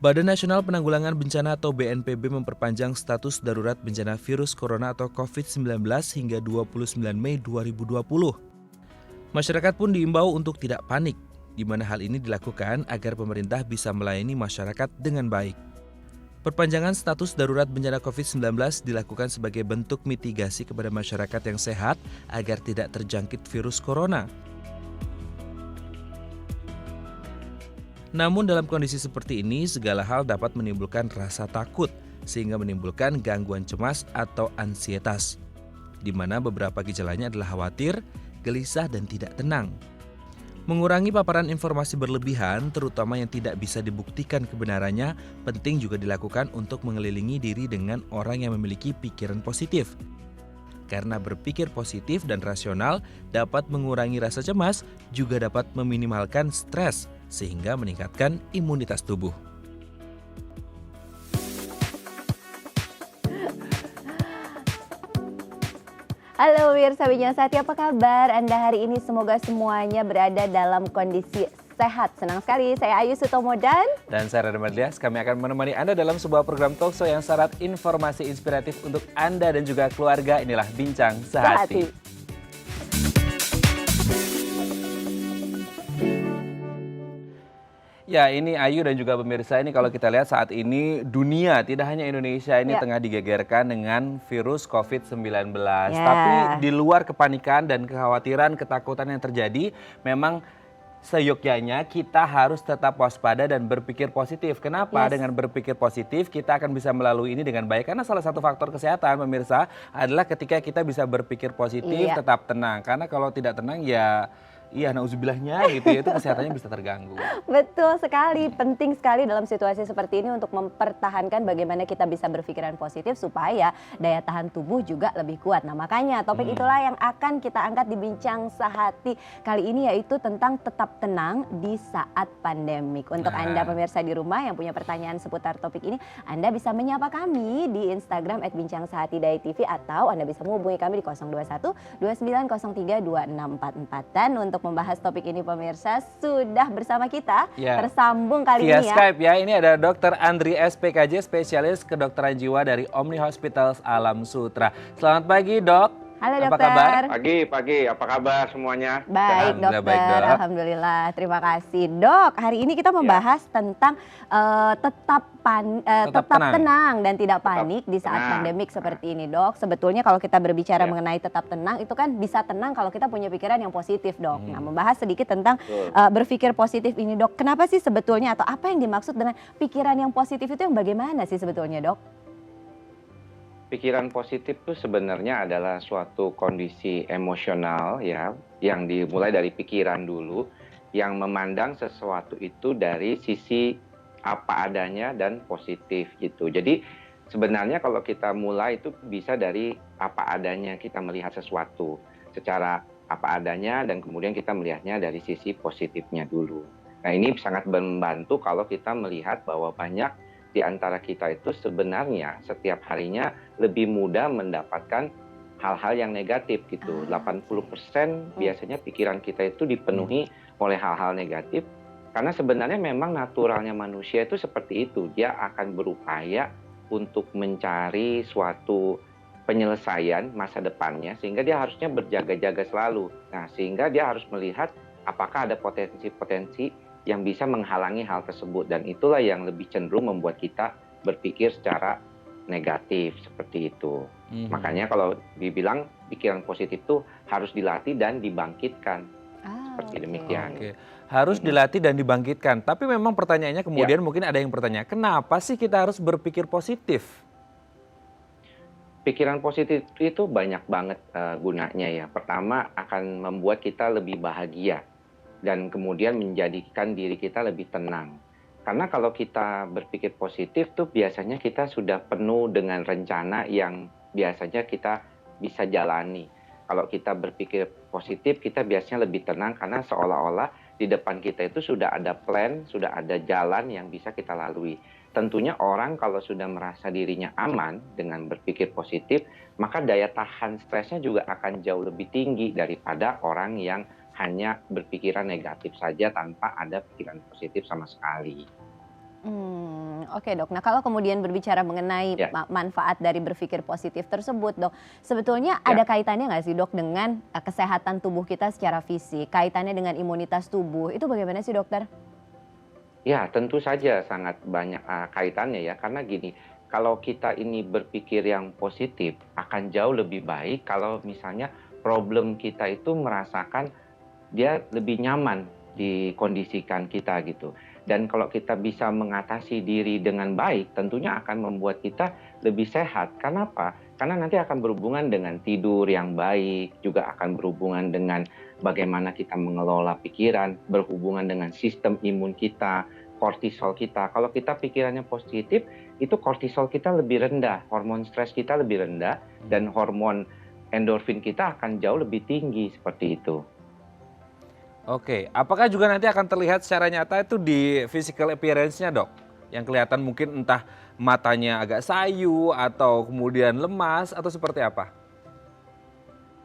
Badan Nasional Penanggulangan Bencana atau BNPB memperpanjang status darurat bencana virus corona atau COVID-19 hingga 29 Mei 2020. Masyarakat pun diimbau untuk tidak panik, di mana hal ini dilakukan agar pemerintah bisa melayani masyarakat dengan baik. Perpanjangan status darurat bencana COVID-19 dilakukan sebagai bentuk mitigasi kepada masyarakat yang sehat agar tidak terjangkit virus corona. Namun dalam kondisi seperti ini, segala hal dapat menimbulkan rasa takut, sehingga menimbulkan gangguan cemas atau ansietas, di mana beberapa gejalanya adalah khawatir, gelisah, dan tidak tenang. Mengurangi paparan informasi berlebihan, terutama yang tidak bisa dibuktikan kebenarannya, penting juga dilakukan untuk mengelilingi diri dengan orang yang memiliki pikiran positif. Karena berpikir positif dan rasional dapat mengurangi rasa cemas, juga dapat meminimalkan stres, sehingga meningkatkan imunitas tubuh. Halo pemirsa Bincang Sehati, apa kabar Anda hari ini? Semoga semuanya berada dalam kondisi sehat. Senang sekali, saya Ayu Sutomo dan saya Rada Madlias. Kami akan menemani Anda dalam sebuah program talkshow yang syarat informasi inspiratif untuk Anda dan juga keluarga. Inilah Bincang Sehati. Ya, ini Ayu dan juga pemirsa, ini kalau kita lihat saat ini dunia, tidak hanya Indonesia, ini tengah digegerkan dengan virus COVID-19. Tapi di luar kepanikan dan kekhawatiran, ketakutan yang terjadi, memang seyogyanya kita harus tetap waspada dan berpikir positif. Kenapa? Dengan berpikir positif kita akan bisa melalui ini dengan baik. Karena salah satu faktor kesehatan pemirsa adalah ketika kita bisa berpikir positif, tetap tenang. Karena kalau tidak tenang ya nauzubillahnya gitu ya, itu kesehatannya bisa terganggu. Betul sekali, penting sekali dalam situasi seperti ini untuk mempertahankan bagaimana kita bisa berpikiran positif supaya daya tahan tubuh juga lebih kuat. Nah makanya topik itulah yang akan kita angkat di Bincang Sehati kali ini, yaitu tentang tetap tenang di saat pandemik. Untuk Anda pemirsa di rumah yang punya pertanyaan seputar topik ini, Anda bisa menyapa kami di Instagram @bincangsehatidaytv atau Anda bisa menghubungi kami di 021 2903 2644. Dan untuk membahas topik ini pemirsa sudah bersama kita tersambung kali via ini Skype ya. Ini ada Dr. Andri SPKJ, spesialis kedokteran jiwa dari Omni Hospitals Alam Sutra. Selamat pagi Dok. Halo dokter. Apa kabar? Pagi, apa kabar semuanya? Baik dokter, baik, dok. Alhamdulillah, terima kasih dok. Hari ini kita membahas tentang tetap tenang dan tidak panik di saat pandemik seperti ini dok. Sebetulnya kalau kita berbicara mengenai tetap tenang, itu kan bisa tenang kalau kita punya pikiran yang positif dok. Nah membahas sedikit tentang berpikir positif ini dok. Kenapa sih sebetulnya atau apa yang dimaksud dengan pikiran yang positif itu yang bagaimana sih sebetulnya dok? Pikiran positif itu sebenarnya adalah suatu kondisi emosional ya, yang dimulai dari pikiran dulu, yang memandang sesuatu itu dari sisi apa adanya dan positif gitu. Jadi sebenarnya kalau kita mulai itu bisa dari apa adanya, kita melihat sesuatu secara apa adanya dan kemudian kita melihatnya dari sisi positifnya dulu. Nah ini sangat membantu kalau kita melihat bahwa banyak di antara kita itu sebenarnya setiap harinya lebih mudah mendapatkan hal-hal yang negatif gitu. 80% biasanya pikiran kita itu dipenuhi oleh hal-hal negatif. Karena sebenarnya memang naturalnya manusia itu seperti itu. Dia akan berupaya untuk mencari suatu penyelesaian masa depannya. Sehingga dia harusnya berjaga-jaga selalu. Nah sehingga dia harus melihat apakah ada potensi-potensi yang bisa menghalangi hal tersebut, dan itulah yang lebih cenderung membuat kita berpikir secara negatif seperti itu. Makanya kalau dibilang pikiran positif itu harus dilatih dan dibangkitkan seperti demikian. Harus dilatih dan dibangkitkan. Tapi memang pertanyaannya kemudian mungkin ada yang bertanya, kenapa sih kita harus berpikir positif? Pikiran positif itu banyak banget gunanya ya. Pertama akan membuat kita lebih bahagia. Dan kemudian menjadikan diri kita lebih tenang. Karena kalau kita berpikir positif tuh biasanya kita sudah penuh dengan rencana yang biasanya kita bisa jalani. Kalau kita berpikir positif kita biasanya lebih tenang karena seolah-olah di depan kita itu sudah ada plan, sudah ada jalan yang bisa kita lalui. Tentunya orang kalau sudah merasa dirinya aman dengan berpikir positif, maka daya tahan stresnya juga akan jauh lebih tinggi daripada orang yang hanya berpikiran negatif saja tanpa ada pikiran positif sama sekali. Oke dok, nah kalau kemudian berbicara mengenai Ya, manfaat dari berpikir positif tersebut dok, sebetulnya ya. ada kaitannya nggak sih dok dengan kesehatan tubuh kita secara fisik, kaitannya dengan imunitas tubuh, itu bagaimana sih dokter? Ya, tentu saja sangat banyak kaitannya ya, karena gini, kalau kita ini berpikir yang positif, akan jauh lebih baik kalau misalnya problem kita itu merasakan dia lebih nyaman dikondisikan kita gitu. Dan kalau kita bisa mengatasi diri dengan baik, tentunya akan membuat kita lebih sehat. Kenapa? Karena nanti akan berhubungan dengan tidur yang baik, juga akan berhubungan dengan bagaimana kita mengelola pikiran, berhubungan dengan sistem imun kita, kortisol kita. Kalau kita pikirannya positif, itu kortisol kita lebih rendah, hormon stres kita lebih rendah, dan hormon endorfin kita akan jauh lebih tinggi seperti itu. Oke, apakah juga nanti akan terlihat secara nyata itu di physical appearance-nya dok? Yang kelihatan mungkin entah matanya agak sayu atau kemudian lemas atau seperti apa?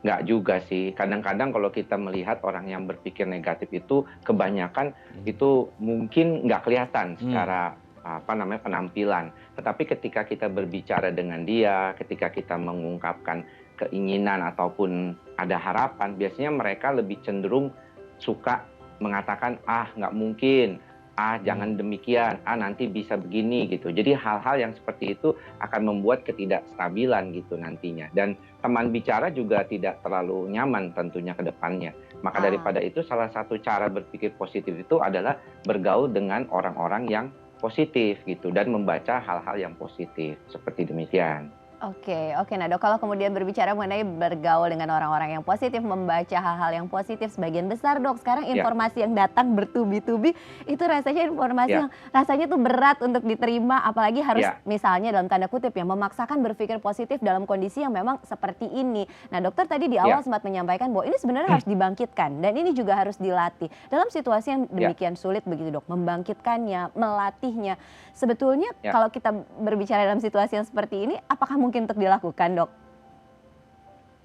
Nggak juga sih, kadang-kadang kalau kita melihat orang yang berpikir negatif itu kebanyakan itu mungkin nggak kelihatan Hmm. secara apa namanya penampilan. Tetapi ketika kita berbicara dengan dia, ketika kita mengungkapkan keinginan ataupun ada harapan, biasanya mereka lebih cenderung suka mengatakan, "Ah, nggak mungkin. Ah, jangan demikian. Ah, nanti bisa begini," gitu. Jadi hal-hal yang seperti itu akan membuat ketidakstabilan gitu nantinya. Dan teman bicara juga tidak terlalu nyaman tentunya ke depannya. Maka Ah. daripada itu salah satu cara berpikir positif itu adalah bergaul dengan orang-orang yang positif gitu dan membaca hal-hal yang positif. Seperti demikian. Oke, oke. Nah dok, kalau kemudian berbicara mengenai bergaul dengan orang-orang yang positif, membaca hal-hal yang positif, sebagian besar dok, sekarang Ya, informasi yang datang bertubi-tubi, itu rasanya informasi ya, yang rasanya tuh berat untuk diterima, apalagi harus ya, misalnya dalam tanda kutip ya, memaksakan berpikir positif dalam kondisi yang memang seperti ini. Nah dokter tadi di awal ya, sempat menyampaikan bahwa ini sebenarnya harus dibangkitkan, dan ini juga harus dilatih. Dalam situasi yang ya, demikian sulit begitu dok, membangkitkannya, melatihnya. Sebetulnya ya. kalau kita berbicara dalam situasi yang seperti ini, apakah mungkin untuk dilakukan, Dok?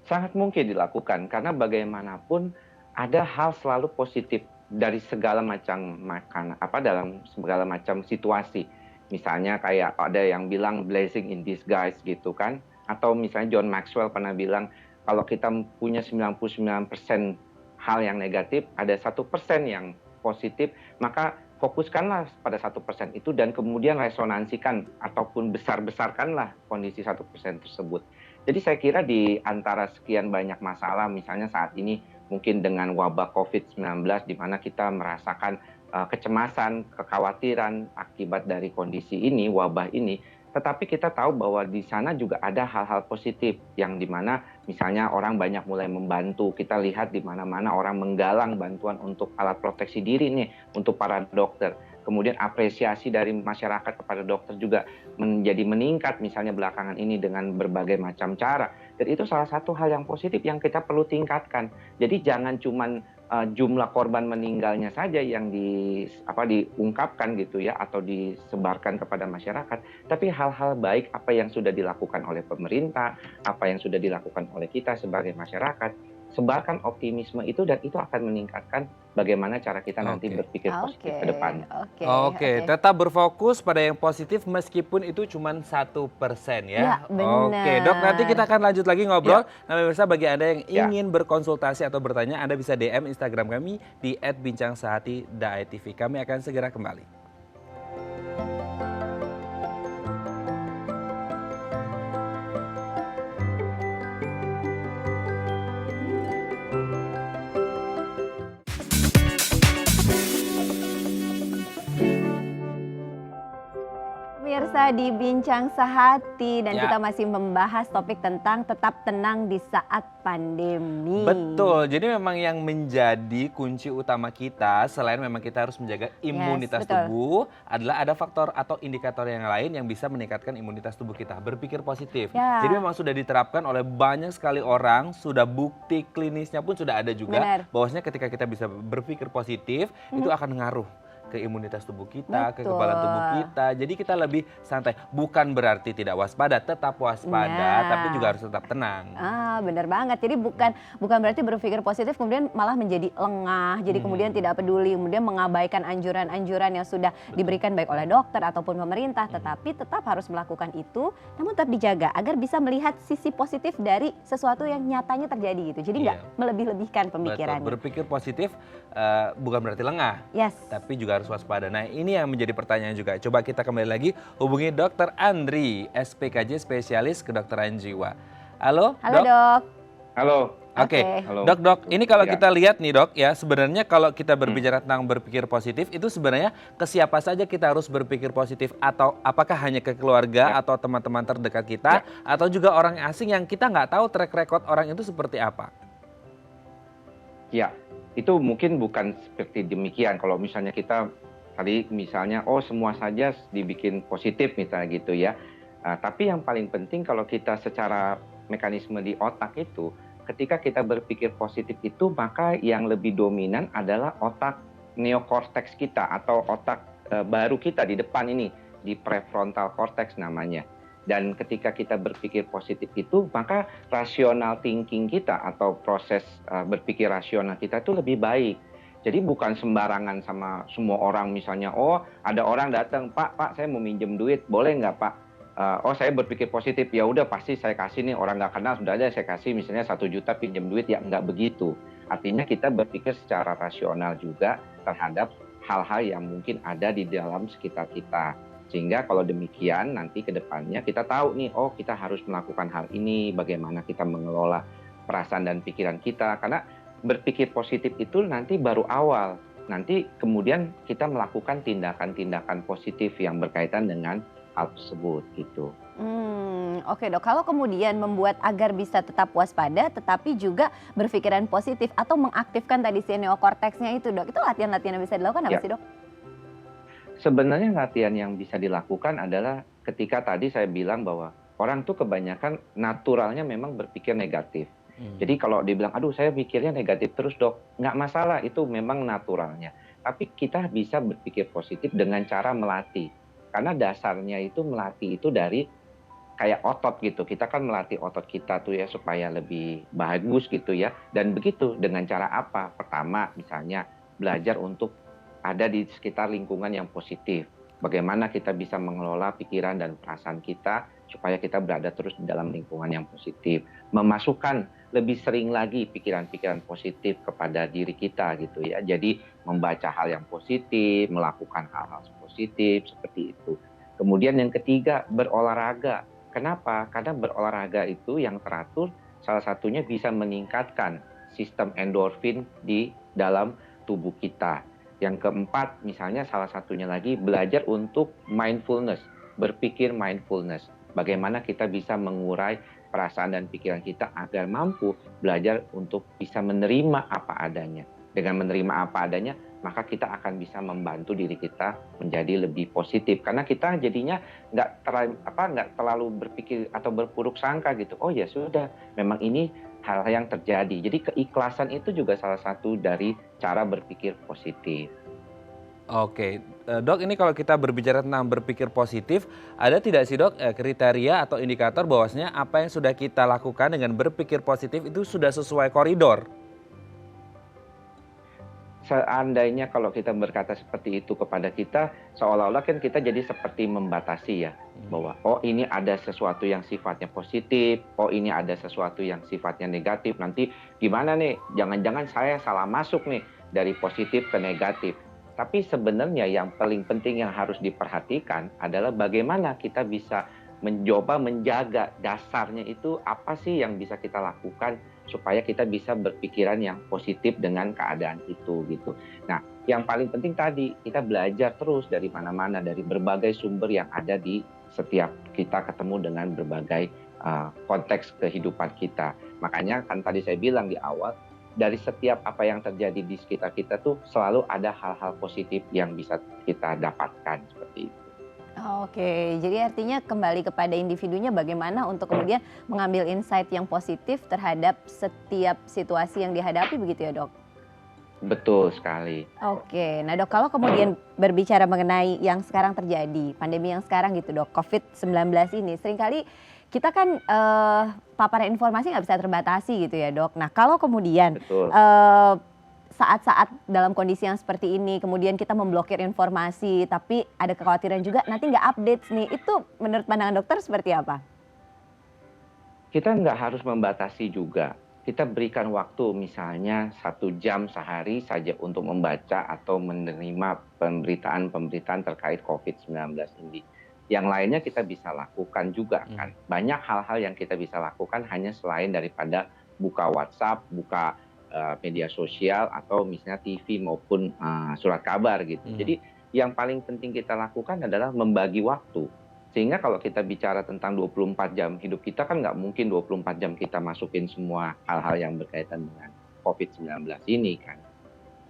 Sangat mungkin dilakukan karena bagaimanapun ada hal selalu positif dari segala macam dalam segala macam situasi. Misalnya kayak ada yang bilang blessing in disguise gitu kan. Atau misalnya John Maxwell pernah bilang kalau kita punya 99% hal yang negatif, ada 1% yang positif, maka fokuskanlah pada 1% itu dan kemudian resonansikan ataupun besar-besarkanlah kondisi 1% tersebut. Jadi saya kira di antara sekian banyak masalah, misalnya saat ini mungkin dengan wabah COVID-19 di mana kita merasakan kecemasan, kekhawatiran akibat dari kondisi ini, wabah ini, tetapi kita tahu bahwa di sana juga ada hal-hal positif yang di mana misalnya orang banyak mulai membantu. Kita lihat di mana-mana orang menggalang bantuan untuk alat proteksi diri nih untuk para dokter. Kemudian apresiasi dari masyarakat kepada dokter juga menjadi meningkat misalnya belakangan ini dengan berbagai macam cara. Dan itu salah satu hal yang positif yang kita perlu tingkatkan. Jadi jangan cuman jumlah korban meninggalnya saja yang diungkapkan gitu ya atau disebarkan kepada masyarakat, tapi hal-hal baik apa yang sudah dilakukan oleh pemerintah, apa yang sudah dilakukan oleh kita sebagai masyarakat, sebarkan optimisme itu dan itu akan meningkatkan bagaimana cara kita nanti Oke. berpikir positif Oke, ke depan. oke, Oke, oke. tetap berfokus pada yang positif meskipun itu cuma 1% Ya, ya. Oke, dok nanti benar. kita akan lanjut lagi ngobrol. Ya, Nah pemirsa bagi Anda yang ya. ingin berkonsultasi atau bertanya, Anda bisa DM Instagram kami di @bincangsehati.tv. Kami akan segera kembali. Pemirsa di Bincang Sehati dan Ya. kita masih membahas topik tentang tetap tenang di saat pandemi. Betul, jadi memang yang menjadi kunci utama kita selain memang kita harus menjaga imunitas betul. tubuh adalah ada faktor atau indikator yang lain yang bisa meningkatkan imunitas tubuh kita, berpikir positif. Ya. Jadi memang sudah diterapkan oleh banyak sekali orang, sudah bukti klinisnya pun sudah ada juga Benar. bahwasanya ketika kita bisa berpikir positif itu akan ngaruh ke imunitas tubuh kita, Betul. kekebalan tubuh kita. Jadi kita lebih santai. Bukan berarti tidak waspada, tetap waspada, Nah. tapi juga harus tetap tenang. Benar banget. Jadi bukan berarti berpikir positif kemudian malah menjadi lengah, jadi kemudian tidak peduli, kemudian mengabaikan anjuran-anjuran yang sudah diberikan baik oleh dokter ataupun pemerintah, tetapi tetap harus melakukan itu, namun tetap dijaga agar bisa melihat sisi positif dari sesuatu yang nyatanya terjadi gitu. Jadi nggak Iya. melebih-lebihkan Betul. pemikirannya. Berpikir positif bukan berarti lengah, Yes. tapi juga harus waspada. Nah, ini yang menjadi pertanyaan juga. Coba kita kembali lagi hubungi Dr. Andri, SPKJ spesialis kedokteran jiwa. Halo, Halo Dok. dok. Halo. Oke, Halo. Dok, ini kalau Ya. kita lihat nih Dok ya, sebenarnya kalau kita berbicara tentang berpikir positif itu sebenarnya ke siapa saja kita harus berpikir positif, atau apakah hanya ke keluarga atau teman-teman terdekat kita, atau juga orang asing yang kita nggak tahu track record orang itu seperti apa? Ya, itu mungkin bukan seperti demikian. Kalau misalnya kita tadi misalnya, oh semua saja dibikin positif misalnya gitu ya. Tapi yang paling penting kalau kita secara mekanisme di otak itu, ketika kita berpikir positif itu, maka yang lebih dominan adalah otak neokorteks kita atau otak baru kita di depan ini, di prefrontal cortex namanya. Dan ketika kita berpikir positif itu, maka rational thinking kita atau proses berpikir rasional kita itu lebih baik. Jadi bukan sembarangan sama semua orang, misalnya, oh ada orang datang, Pak saya mau minjem duit, boleh nggak Pak? Oh saya berpikir positif, ya udah pasti saya kasih nih, orang nggak kenal sudah aja saya kasih misalnya 1 juta pinjam duit, ya nggak begitu. Artinya kita berpikir secara rasional juga terhadap hal-hal yang mungkin ada di dalam sekitar kita. Sehingga kalau demikian nanti ke depannya kita tahu nih, oh kita harus melakukan hal ini, bagaimana kita mengelola perasaan dan pikiran kita. Karena berpikir positif itu nanti baru awal. Nanti kemudian kita melakukan tindakan-tindakan positif yang berkaitan dengan hal tersebut gitu. Oke dok, kalau kemudian membuat agar bisa tetap waspada tetapi juga berpikiran positif atau mengaktifkan tadi si neokorteksnya itu dok, itu latihan-latihan yang bisa dilakukan apa Ya. sih dok? Sebenarnya latihan yang bisa dilakukan adalah ketika tadi saya bilang bahwa orang tuh kebanyakan naturalnya memang berpikir negatif. Jadi kalau dibilang, aduh saya pikirnya negatif terus dok, nggak masalah, itu memang naturalnya. Tapi kita bisa berpikir positif dengan cara melatih. Karena dasarnya itu melatih itu dari kayak otot gitu. Kita kan melatih otot kita tuh ya supaya lebih bagus gitu ya. Dan begitu, dengan cara apa? Pertama misalnya belajar untuk ada di sekitar lingkungan yang positif. Bagaimana kita bisa mengelola pikiran dan perasaan kita supaya kita berada terus di dalam lingkungan yang positif. Memasukkan lebih sering lagi pikiran-pikiran positif kepada diri kita gitu ya. Jadi membaca hal yang positif, melakukan hal-hal positif seperti itu. Kemudian yang ketiga, berolahraga. Kenapa? Karena berolahraga itu yang teratur salah satunya bisa meningkatkan sistem endorfin di dalam tubuh kita. Yang keempat, misalnya salah satunya lagi belajar untuk mindfulness, berpikir mindfulness. Bagaimana kita bisa mengurai perasaan dan pikiran kita agar mampu belajar untuk bisa menerima apa adanya. Dengan menerima apa adanya, maka kita akan bisa membantu diri kita menjadi lebih positif. Karena kita jadinya nggak terlalu berpikir atau berpuruk sangka gitu. Oh ya sudah, memang ini hal yang terjadi. Jadi keikhlasan itu juga salah satu dari cara berpikir positif. Oke, dok, ini kalau kita berbicara tentang berpikir positif, ada tidak sih dok kriteria atau indikator bahwasanya apa yang sudah kita lakukan dengan berpikir positif itu sudah sesuai koridor? Seandainya kalau kita berkata seperti itu kepada kita, seolah-olah kan kita jadi seperti membatasi ya, bahwa oh ini ada sesuatu yang sifatnya positif, oh ini ada sesuatu yang sifatnya negatif, nanti gimana nih, jangan-jangan saya salah masuk nih dari positif ke negatif. Tapi sebenarnya yang paling penting yang harus diperhatikan adalah bagaimana kita bisa mencoba menjaga dasarnya itu apa sih yang bisa kita lakukan supaya kita bisa berpikiran yang positif dengan keadaan itu gitu. Nah, yang paling penting tadi kita belajar terus dari mana-mana, dari berbagai sumber yang ada di setiap kita ketemu dengan berbagai konteks kehidupan kita. Makanya kan tadi saya bilang di awal, dari setiap apa yang terjadi di sekitar kita tuh selalu ada hal-hal positif yang bisa kita dapatkan seperti itu. Oke, jadi artinya kembali kepada individunya bagaimana untuk kemudian mengambil insight yang positif terhadap setiap situasi yang dihadapi begitu ya dok? Betul sekali. Oke, nah Dok, kalau kemudian berbicara mengenai yang sekarang terjadi, pandemi yang sekarang gitu Dok, COVID-19 ini, seringkali kita kan paparan informasi nggak bisa terbatasi gitu ya Dok. Nah kalau kemudian Betul. saat-saat dalam kondisi yang seperti ini, kemudian kita memblokir informasi, tapi ada kekhawatiran juga nanti nggak update nih, itu menurut pandangan dokter seperti apa? Kita nggak harus membatasi juga. Kita berikan waktu misalnya 1 jam sehari saja untuk membaca atau menerima pemberitaan-pemberitaan terkait COVID-19 ini. Yang lainnya kita bisa lakukan juga kan. Banyak hal-hal yang kita bisa lakukan hanya selain daripada buka WhatsApp, buka media sosial atau misalnya TV maupun surat kabar gitu. Jadi yang paling penting kita lakukan adalah membagi waktu. Sehingga kalau kita bicara tentang 24 jam hidup kita kan nggak mungkin 24 jam kita masukin semua hal-hal yang berkaitan dengan COVID-19 ini kan.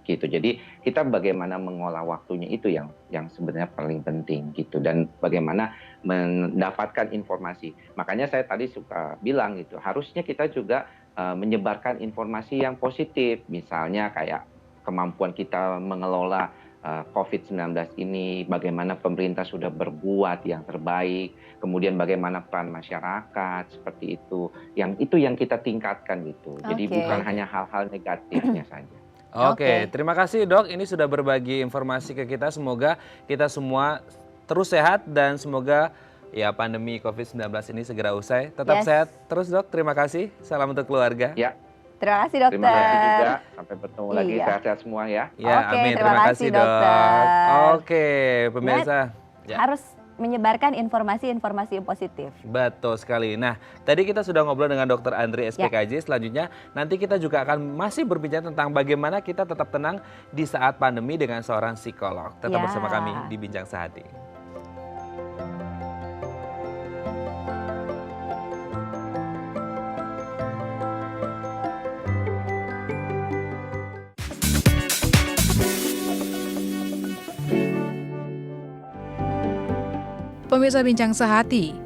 Gitu. Jadi kita bagaimana mengolah waktunya itu yang sebenarnya paling penting gitu, dan bagaimana mendapatkan informasi. Makanya saya tadi suka bilang gitu, harusnya kita juga menyebarkan informasi yang positif. Misalnya kayak kemampuan kita mengelola COVID-19 ini, bagaimana pemerintah sudah berbuat yang terbaik, kemudian bagaimana peran masyarakat, seperti itu. Yang kita tingkatkan gitu. Jadi bukan hanya hal-hal negatifnya saja. Oke, terima kasih Dok. Ini sudah berbagi informasi ke kita. Semoga kita semua terus sehat dan semoga ya pandemi COVID-19 ini segera usai. Tetap sehat terus Dok. Terima kasih. Salam untuk keluarga. Ya. Terima kasih dokter. Terima kasih juga. Sampai bertemu lagi. Sehat-sehat semua ya. Ya, amin. Terima kasih dokter. Oke, pemirsa. Harus menyebarkan informasi-informasi yang positif. Betul sekali. Nah, tadi kita sudah ngobrol dengan Dr. Andri SPKJ. Selanjutnya nanti kita juga akan masih berbicara tentang bagaimana kita tetap tenang di saat pandemi dengan seorang psikolog. Tetap bersama kami di Bincang Sehati. Pemirsa Bincang Sehati,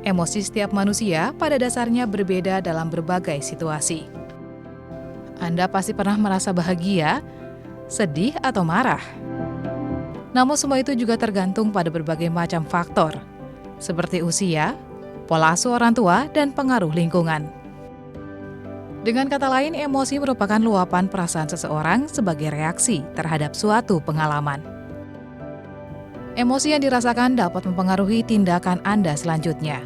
emosi setiap manusia pada dasarnya berbeda dalam berbagai situasi. Anda pasti pernah merasa bahagia, sedih, atau marah. Namun semua itu juga tergantung pada berbagai macam faktor, seperti usia, pola asuh orang tua, dan pengaruh lingkungan. Dengan kata lain, emosi merupakan luapan perasaan seseorang sebagai reaksi terhadap suatu pengalaman. Emosi yang dirasakan dapat mempengaruhi tindakan Anda selanjutnya.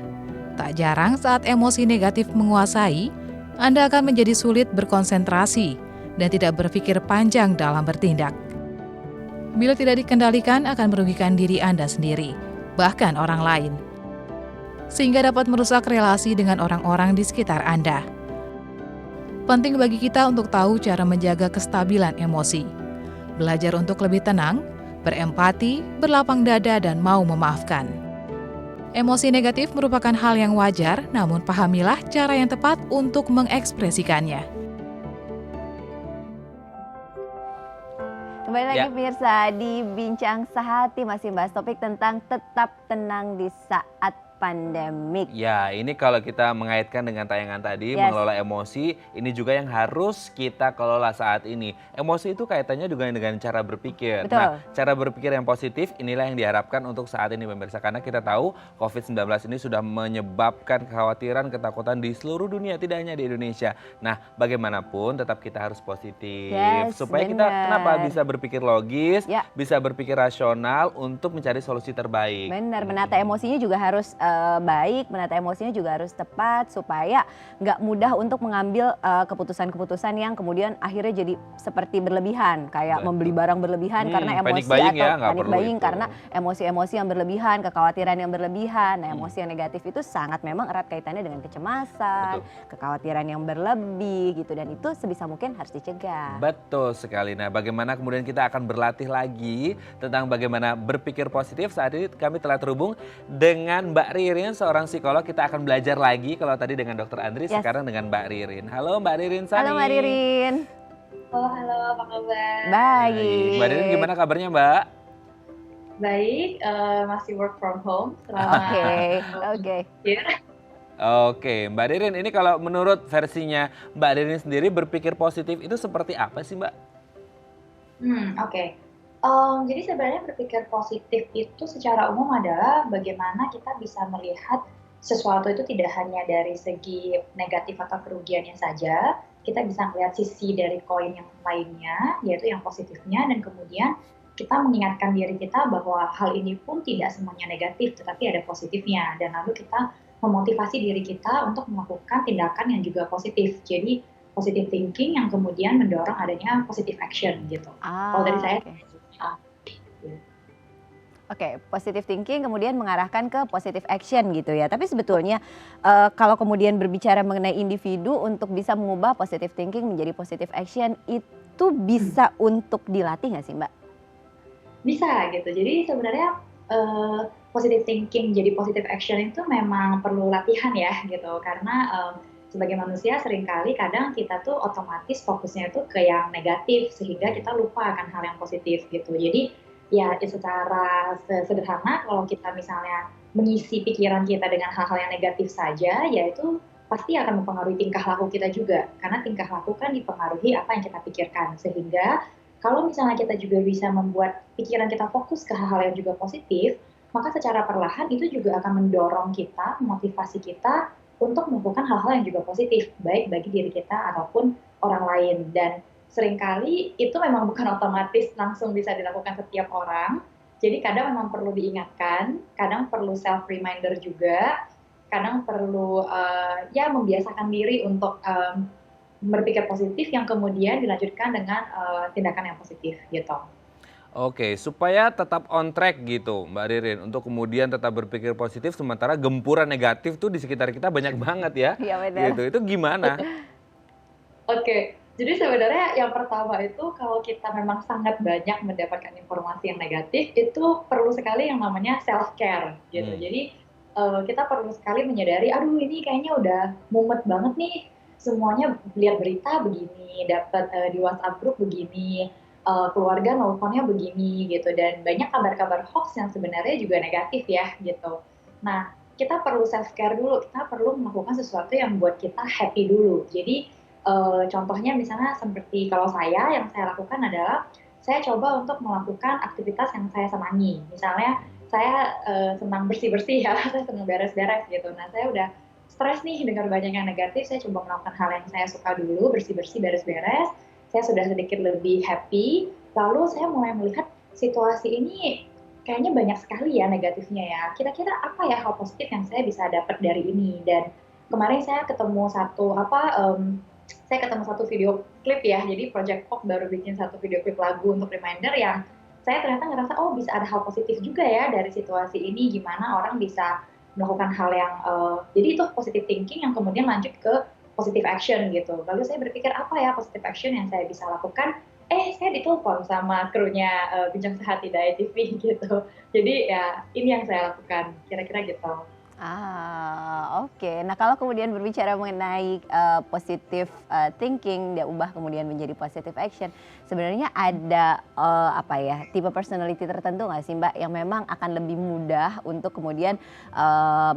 Tak jarang saat emosi negatif menguasai, Anda akan menjadi sulit berkonsentrasi dan tidak berpikir panjang dalam bertindak. Bila tidak dikendalikan akan merugikan diri Anda sendiri, bahkan orang lain. Sehingga dapat merusak relasi dengan orang-orang di sekitar Anda. Penting bagi kita untuk tahu cara menjaga kestabilan emosi. Belajar untuk lebih tenang, berempati, berlapang dada, dan mau memaafkan. Emosi negatif merupakan hal yang wajar, namun pahamilah cara yang tepat untuk mengekspresikannya. Kembali lagi pemirsa di Bincang Sehati, masih bahas topik tentang tetap tenang di saat pandemik. Ya, ini kalau kita mengaitkan dengan tayangan tadi, mengelola emosi, ini juga yang harus kita kelola saat ini. Emosi itu kaitannya juga dengan cara berpikir. Betul. Nah, cara berpikir yang positif inilah yang diharapkan untuk saat ini pemirsa. Karena kita tahu COVID-19 ini sudah menyebabkan kekhawatiran, ketakutan di seluruh dunia, tidak hanya di Indonesia. Nah, bagaimanapun tetap kita harus positif. Supaya kita kenapa bisa berpikir logis, bisa berpikir rasional untuk mencari solusi terbaik. Benar, menata emosinya juga harus baik, menata emosinya juga harus tepat supaya nggak mudah untuk mengambil keputusan-keputusan yang kemudian akhirnya jadi seperti berlebihan, kayak membeli barang berlebihan karena emosi atau panic buying karena emosi-emosi yang berlebihan, kekhawatiran yang berlebihan. Nah, emosi yang negatif itu sangat memang erat kaitannya dengan kecemasan, kekhawatiran yang berlebih gitu, dan itu sebisa mungkin harus dicegah. Betul sekali. Nah, bagaimana kemudian kita akan berlatih lagi tentang bagaimana berpikir positif. Saat ini kami telah terhubung dengan Mbak Ririn, seorang psikolog. Kita akan belajar lagi kalau tadi dengan Dr. Andri, sekarang dengan Mbak Ririn. Halo Mbak Ririn Sani. Halo Mbak Ririn. Oh, halo, apa kabar? Baik. Mbak Ririn gimana kabarnya Mbak? Baik, masih work from home selama Oke, Mbak Ririn, ini kalau menurut versinya Mbak Ririn sendiri berpikir positif itu seperti apa sih Mbak? Oke. Jadi sebenarnya berpikir positif itu secara umum adalah bagaimana kita bisa melihat sesuatu itu tidak hanya dari segi negatif atau kerugiannya saja, kita bisa melihat sisi dari koin yang lainnya, yaitu yang positifnya, dan kemudian kita mengingatkan diri kita bahwa hal ini pun tidak semuanya negatif, tetapi ada positifnya, dan lalu kita memotivasi diri kita untuk melakukan tindakan yang juga positif. Jadi positive thinking yang kemudian mendorong adanya positive action gitu. Kalau dari saya, Oke. ah, Oke, positive thinking kemudian mengarahkan ke positive action gitu ya. Tapi sebetulnya kalau kemudian berbicara mengenai individu untuk bisa mengubah positive thinking menjadi positive action itu bisa untuk dilatih nggak sih Mbak? bisa gitu. Jadi sebenarnya positive thinking jadi positive action itu memang perlu latihan ya gitu. Karena sebagai manusia seringkali kadang kita tuh otomatis fokusnya itu ke yang negatif sehingga kita lupa akan hal yang positif gitu. Jadi ya secara sederhana kalau kita misalnya mengisi pikiran kita dengan hal-hal yang negatif saja, ya itu pasti akan mempengaruhi tingkah laku kita juga. Karena tingkah laku kan dipengaruhi apa yang kita pikirkan. Sehingga kalau misalnya kita juga bisa membuat pikiran kita fokus ke hal-hal yang juga positif, maka secara perlahan itu juga akan mendorong kita, memotivasi kita untuk melakukan hal-hal yang juga positif, baik bagi diri kita ataupun orang lain. Dan seringkali itu memang bukan otomatis langsung bisa dilakukan setiap orang. Jadi kadang memang perlu diingatkan, kadang perlu self reminder juga, kadang perlu ya membiasakan diri untuk berpikir positif yang kemudian dilanjutkan dengan tindakan yang positif gitu. Oke, supaya tetap on track gitu Mbak Ririn, untuk kemudian tetap berpikir positif sementara gempuran negatif tuh di sekitar kita banyak banget ya. Iya benar. Gitu, itu gimana? Oke, jadi sebenarnya yang pertama itu kalau kita memang sangat banyak mendapatkan informasi yang negatif, itu perlu sekali yang namanya self care gitu. Hmm. Jadi kita perlu sekali menyadari, aduh ini kayaknya udah mumet banget nih, semuanya lihat berita begini, dapat di WhatsApp grup begini, keluarga nelfonnya begini gitu, dan banyak kabar-kabar hoax yang sebenarnya juga negatif ya gitu. Nah, kita perlu self care dulu, kita perlu melakukan sesuatu yang buat kita happy dulu. Jadi contohnya misalnya seperti kalau yang saya lakukan adalah saya coba untuk melakukan aktivitas yang saya senangi. Misalnya saya senang bersih-bersih ya, saya senang beres-beres gitu. Nah, saya udah stres nih dengar banyak yang negatif, saya coba melakukan hal yang saya suka dulu, bersih-bersih, beres-beres. Saya sudah sedikit lebih happy, lalu saya mulai melihat situasi ini kayaknya banyak sekali ya negatifnya ya. Kira-kira apa ya hal positif yang saya bisa dapat dari ini? Dan kemarin saya ketemu satu video klip ya, jadi Project Pop baru bikin satu video klip lagu untuk reminder yang saya ternyata ngerasa, oh bisa ada hal positif juga ya dari situasi ini, gimana orang bisa melakukan hal yang, jadi itu positive thinking yang kemudian lanjut ke positive action gitu. Lalu saya berpikir apa ya positive action yang saya bisa lakukan, saya ditelepon sama krunya Bincang Sehat Hidayah TV gitu. Jadi ya ini yang saya lakukan, kira-kira gitu. Oke. Nah, kalau kemudian berbicara mengenai positive thinking, dia ubah kemudian menjadi positive action, sebenarnya ada apa ya, tipe personality tertentu nggak sih Mbak, yang memang akan lebih mudah untuk kemudian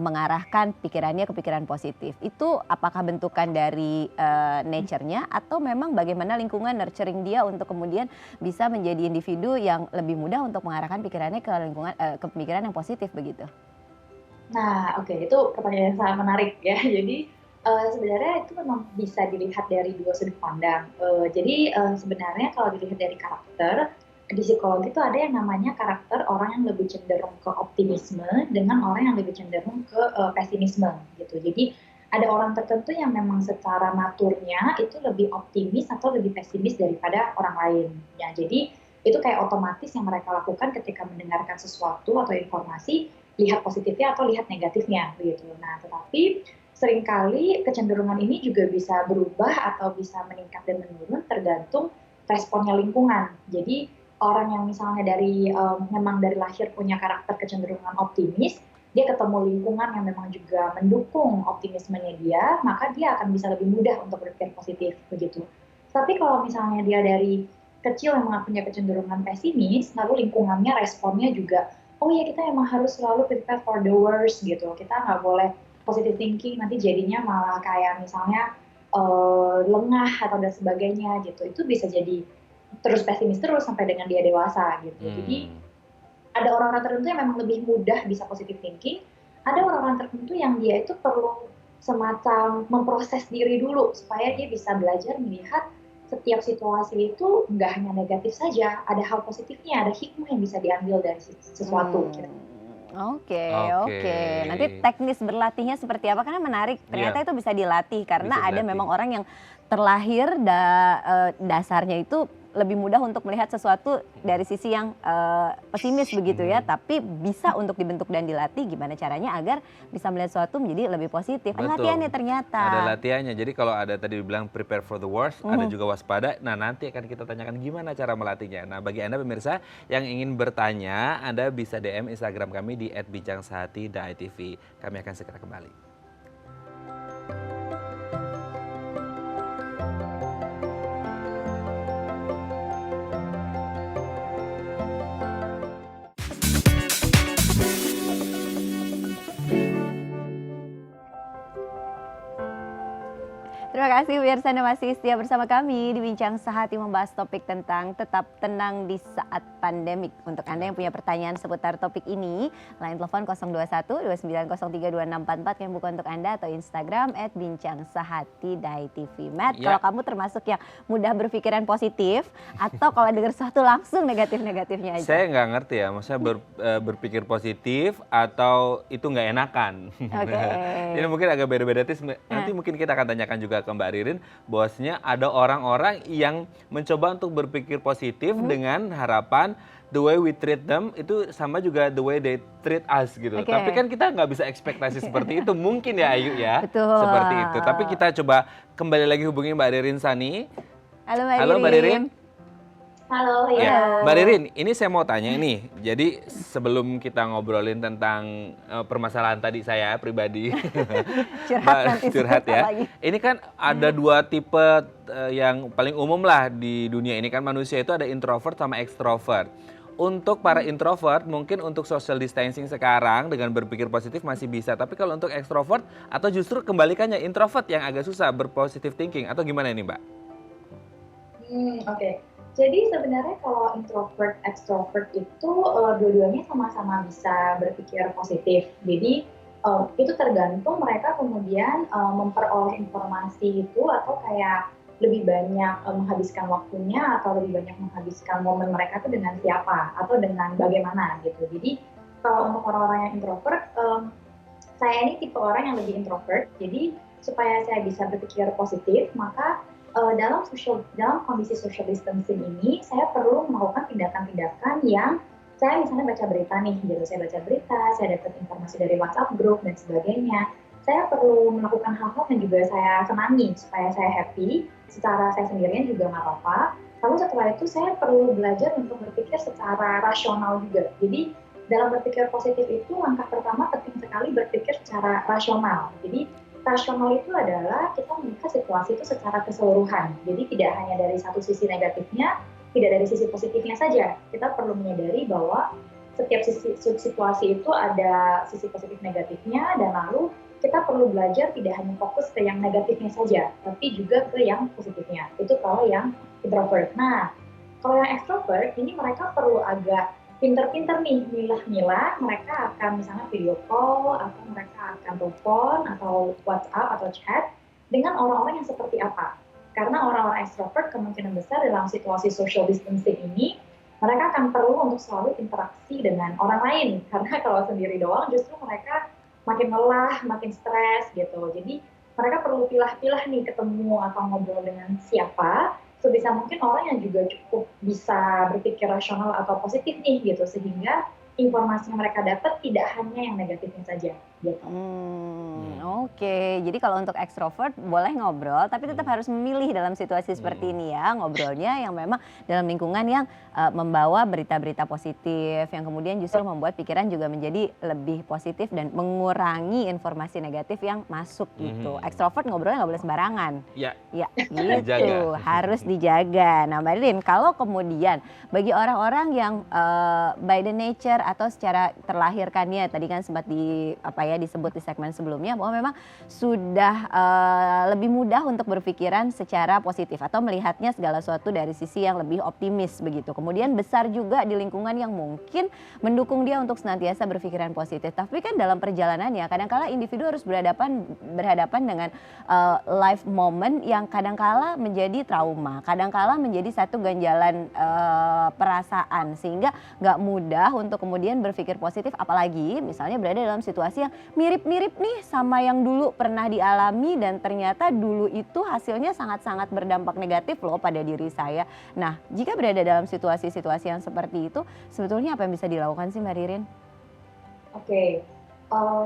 mengarahkan pikirannya ke pikiran positif? Itu apakah bentukan dari nature-nya atau memang bagaimana lingkungan nurturing dia untuk kemudian bisa menjadi individu yang lebih mudah untuk mengarahkan pikirannya ke lingkungan ke pemikiran yang positif begitu? Nah, oke, itu pertanyaan yang sangat menarik ya. Jadi sebenarnya itu memang bisa dilihat dari dua sudut pandang. Jadi sebenarnya kalau dilihat dari karakter, di psikologi itu ada yang namanya karakter orang yang lebih cenderung ke optimisme dengan orang yang lebih cenderung ke pesimisme gitu. Jadi ada orang tertentu yang memang secara naturnya itu lebih optimis atau lebih pesimis daripada orang lain. Ya, jadi itu kayak otomatis yang mereka lakukan ketika mendengarkan sesuatu atau informasi, lihat positifnya atau lihat negatifnya begitu. Nah, tetapi seringkali kecenderungan ini juga bisa berubah atau bisa meningkat dan menurun tergantung responnya lingkungan. Jadi orang yang misalnya memang dari lahir punya karakter kecenderungan optimis, dia ketemu lingkungan yang memang juga mendukung optimismenya dia, maka dia akan bisa lebih mudah untuk berpikir positif begitu. Tapi kalau misalnya dia dari kecil memang punya kecenderungan pesimis, lalu lingkungannya responnya juga, oh ya kita emang harus selalu prepare for the worst gitu. Kita nggak boleh positive thinking, nanti jadinya malah kayak misalnya lengah atau dan sebagainya gitu. Itu bisa jadi terus pesimis terus sampai dengan dia dewasa gitu. Jadi ada orang-orang tertentu yang memang lebih mudah bisa positive thinking, ada orang-orang tertentu yang dia itu perlu semacam memproses diri dulu supaya dia bisa belajar melihat setiap situasi itu nggak hanya negatif saja, ada hal positifnya, ada hikmah yang bisa diambil dari sesuatu. Oke. Nanti teknis berlatihnya seperti apa? Karena menarik. Ternyata itu bisa dilatih karena ada memang orang yang terlahir dasarnya itu lebih mudah untuk melihat sesuatu dari sisi yang pesimis begitu ya. Tapi bisa untuk dibentuk dan dilatih. Gimana caranya agar bisa melihat sesuatu menjadi lebih positif. Ada latihannya ternyata. Ada latihannya. Jadi kalau ada tadi bilang prepare for the worst, ada juga waspada. Nah nanti akan kita tanyakan gimana cara melatihnya. Nah bagi Anda pemirsa yang ingin bertanya, Anda bisa DM Instagram kami di @bincangsehati.itv. Kami akan segera kembali. Terima kasih pemirsa Anda masih setia bersama kami di Bincang Sehati membahas topik tentang tetap tenang di saat pandemik. Untuk Anda yang punya pertanyaan seputar topik ini, line telepon 021-2903-2644 yang buka untuk Anda atau Instagram @bincangsehati.itv. Matt, kalau kamu termasuk yang mudah berpikiran positif atau kalau dengar sesuatu langsung negatif-negatifnya aja? Saya nggak ngerti ya, maksudnya berpikir positif atau itu nggak enakan. Ini mungkin agak beda-beda. Nanti mungkin kita akan tanyakan juga ke Mbak Ririn, bahwasanya ada orang-orang yang mencoba untuk berpikir positif dengan harapan the way we treat them itu sama juga the way they treat us gitu. Tapi kan kita nggak bisa ekspektasi seperti itu, mungkin ya Ayu ya. Betul. Seperti itu. Tapi kita coba kembali lagi hubungi Mbak Ririn Sani. Halo Mbak Ririn. Halo, ya. Mbak Ririn, ini saya mau tanya nih. Jadi sebelum kita ngobrolin tentang permasalahan tadi saya pribadi, curhat ya. Ini kan ada dua tipe yang paling umum lah di dunia ini kan, manusia itu ada introvert sama extrovert. Untuk para introvert, mungkin untuk social distancing sekarang dengan berpikir positif masih bisa. Tapi kalau untuk extrovert atau justru kembalikannya introvert yang agak susah berpositive thinking atau gimana ini Mbak? Oke. Jadi sebenarnya kalau introvert, extrovert itu dua-duanya sama-sama bisa berpikir positif. Jadi itu tergantung mereka kemudian memperoleh informasi itu atau kayak lebih banyak menghabiskan waktunya atau lebih banyak menghabiskan momen mereka itu dengan siapa atau dengan bagaimana gitu. Jadi kalau untuk orang-orang yang introvert, saya ini tipe orang yang lebih introvert. Jadi supaya saya bisa berpikir positif, maka dalam kondisi social distancing ini, saya perlu melakukan tindakan-tindakan yang saya misalnya baca berita nih, jadi saya baca berita, saya dapat informasi dari WhatsApp group dan sebagainya. Saya perlu melakukan hal-hal yang juga saya senangi supaya saya happy, secara saya sendirian juga nggak apa-apa. Lalu setelah itu saya perlu belajar untuk berpikir secara rasional juga. Jadi dalam berpikir positif itu langkah pertama penting sekali berpikir secara rasional. Jadi rasional itu adalah kita melihat situasi itu secara keseluruhan. Jadi tidak hanya dari satu sisi negatifnya, tidak dari sisi positifnya saja. Kita perlu menyadari bahwa setiap situasi itu ada sisi positif negatifnya, dan lalu kita perlu belajar tidak hanya fokus ke yang negatifnya saja, tapi juga ke yang positifnya. Itu kalau yang introvert. Nah, kalau yang extrovert, ini mereka perlu agak pinter-pinter nih, milah-milah, mereka akan misalnya video call, atau mereka akan telepon, atau WhatsApp, atau chat, dengan orang-orang yang seperti apa. Karena orang-orang extrovert kemungkinan besar dalam situasi social distancing ini, mereka akan perlu untuk selalu interaksi dengan orang lain. Karena kalau sendiri doang, justru mereka makin lelah, makin stres gitu. Jadi mereka perlu pilah-pilah nih ketemu atau ngobrol dengan siapa, sebisa mungkin orang yang juga cukup bisa berpikir rasional atau positif nih gitu, sehingga informasi yang mereka dapat tidak hanya yang negatifnya saja gitu. Oke. Jadi kalau untuk ekstrovert boleh ngobrol, tapi tetap harus memilih dalam situasi seperti ini ya, ngobrolnya yang memang dalam lingkungan yang membawa berita-berita positif, yang kemudian justru membuat pikiran juga menjadi lebih positif dan mengurangi informasi negatif yang masuk gitu. Ekstrovert ngobrolnya nggak boleh sembarangan. Ya gitu, harus dijaga. Nah Mbak Ririn, kalau kemudian bagi orang-orang yang by the nature atau secara terlahirkannya tadi kan sempat disebut di segmen sebelumnya bahwa memang sudah lebih mudah untuk berpikiran secara positif atau melihatnya segala sesuatu dari sisi yang lebih optimis begitu. Kemudian besar juga di lingkungan yang mungkin mendukung dia untuk senantiasa berpikiran positif. Tapi kan dalam perjalanannya kadang-kala individu harus berhadapan dengan life moment yang kadang-kala menjadi trauma, kadang-kala menjadi satu ganjalan perasaan sehingga nggak mudah untuk kemudian berpikir positif, apalagi misalnya berada dalam situasi yang mirip-mirip nih sama yang dulu pernah dialami dan ternyata dulu itu hasilnya sangat-sangat berdampak negatif loh pada diri saya. Nah, jika berada dalam situasi-situasi yang seperti itu, sebetulnya apa yang bisa dilakukan sih Mbak Ririn? Oke.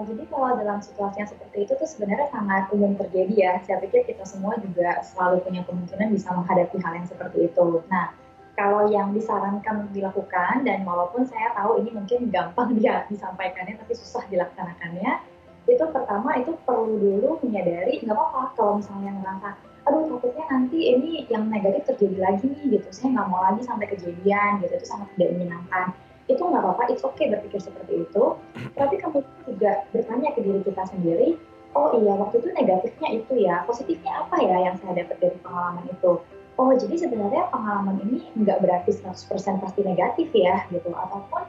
Jadi kalau dalam situasi yang seperti itu tuh sebenarnya sangat umum terjadi ya. Saya pikir kita semua juga selalu punya kemungkinan bisa menghadapi hal yang seperti itu. Nah, kalau yang disarankan dilakukan, dan walaupun saya tahu ini mungkin gampang disampaikannya tapi susah dilaksanakannya, itu pertama itu perlu dulu menyadari nggak apa-apa kalau misalnya ngerasa, aduh takutnya nanti ini yang negatif terjadi lagi nih gitu, saya nggak mau lagi sampai kejadian gitu, itu sangat tidak menyenangkan. Itu nggak apa-apa, it's okay berpikir seperti itu. Tapi kemudian juga bertanya ke diri kita sendiri, oh iya waktu itu negatifnya itu ya, positifnya apa ya yang saya dapat dari pengalaman itu. Oh jadi sebenarnya pengalaman ini nggak berarti 100% pasti negatif ya gitu, ataupun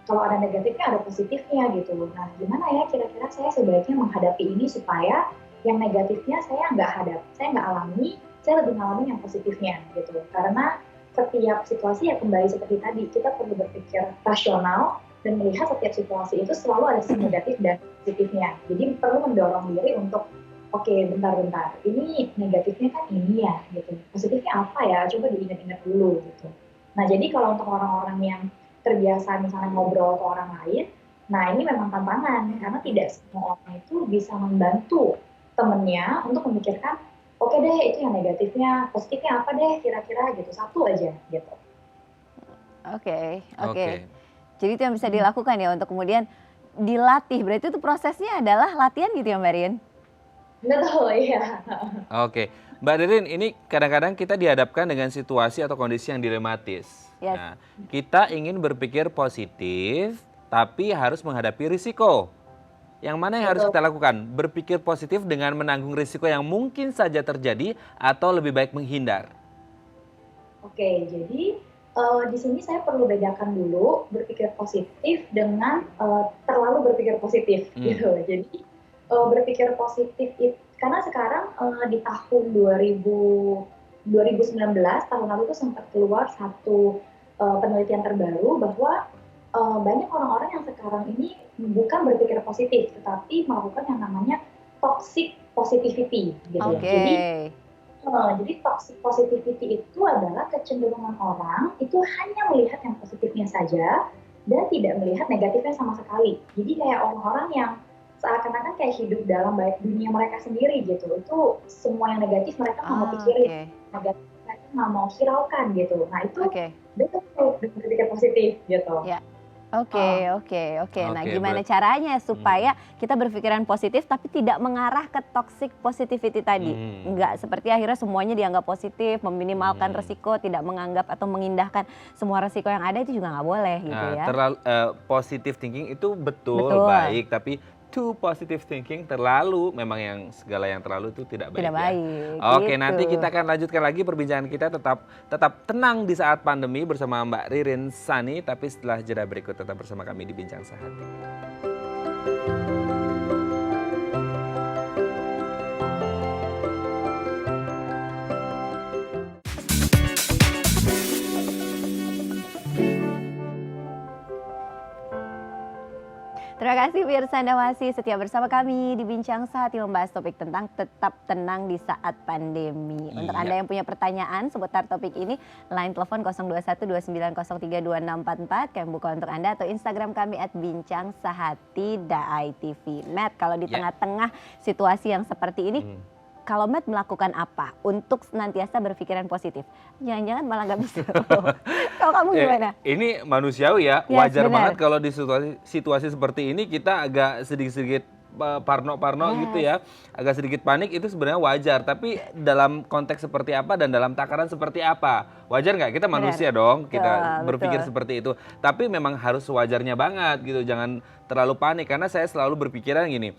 kalau ada negatifnya ada positifnya gitu. Nah gimana ya kira-kira saya sebaiknya menghadapi ini supaya yang negatifnya saya nggak alami, saya lebih ngalamin yang positifnya gitu. Karena setiap situasi ya kembali seperti tadi, kita perlu berpikir rasional dan melihat setiap situasi itu selalu ada sisi negatif dan positifnya. Jadi perlu mendorong diri untuk oke, bentar, ini negatifnya kan ini ya gitu. Positifnya apa ya? Coba diingat-ingat dulu gitu. Nah jadi kalau untuk orang-orang yang terbiasa misalnya ngobrol ke orang lain, nah ini memang tantangan karena tidak semua orang itu bisa membantu temennya untuk memikirkan oke deh itu yang negatifnya, positifnya apa deh kira-kira gitu, satu aja gitu. Oke. Jadi itu yang bisa dilakukan ya untuk kemudian dilatih, berarti itu prosesnya adalah latihan gitu ya Mbak Ririn? Betul, iya. Oke, Mbak Ririn, ini kadang-kadang kita dihadapkan dengan situasi atau kondisi yang dilematis. Yes. Nah, kita ingin berpikir positif, tapi harus menghadapi risiko. Yang mana yang harus kita lakukan? Berpikir positif dengan menanggung risiko yang mungkin saja terjadi atau lebih baik menghindar? Oke, jadi di sini saya perlu bedakan dulu berpikir positif dengan terlalu berpikir positif gitu. Jadi berpikir positif itu karena sekarang di tahun 2019 tahun lalu itu sempat keluar satu penelitian terbaru bahwa banyak orang-orang yang sekarang ini bukan berpikir positif, tetapi melakukan yang namanya toxic positivity, gitu ya. Jadi toxic positivity itu adalah kecenderungan orang itu hanya melihat yang positifnya saja dan tidak melihat negatifnya sama sekali. Jadi kayak orang-orang yang seakan-akan kayak hidup dalam dunia mereka sendiri gitu. Itu semua yang negatif mereka nggak mau pikirin, negatif mereka nggak mau hiraukan gitu. Nah itu betul berpikir positif gitu. Yeah. Oke. Nah, gimana caranya supaya kita berpikiran positif tapi tidak mengarah ke toxic positivity tadi? Enggak seperti akhirnya semuanya dianggap positif, meminimalkan resiko, tidak menganggap atau mengindahkan semua resiko yang ada, itu juga nggak boleh gitu ya. Positive thinking itu betul baik, tapi too positive thinking terlalu, memang yang segala yang terlalu itu tidak baik. Oke, gitu. Nanti kita akan lanjutkan lagi perbincangan kita, tetap tenang di saat pandemi bersama Mbak Ririn Sani, tapi setelah jeda berikut tetap bersama kami di Bincang Sehati. Terima kasih pemirsa, Anda masih setia bersama kami di Bincang Sehati membahas topik tentang tetap tenang di saat pandemi. Untuk Anda yang punya pertanyaan seputar topik ini, line telepon 02129032644 kami buka untuk Anda, atau Instagram kami @bincangsehati.itv. Matt, kalau di tengah-tengah situasi yang seperti ini, kalau Matt melakukan apa untuk senantiasa berpikiran positif? Jangan-jangan malah nggak bisa. Kalau kamu gimana? Ini manusiawi ya, wajar banget kalau di situasi seperti ini kita agak sedikit-sedikit parno-parno gitu ya, agak sedikit panik, itu sebenarnya wajar. Tapi dalam konteks seperti apa dan dalam takaran seperti apa? Wajar nggak? Kita manusia dong, kita berpikir seperti itu. Tapi memang harus sewajarnya banget gitu, jangan terlalu panik. Karena saya selalu berpikiran gini,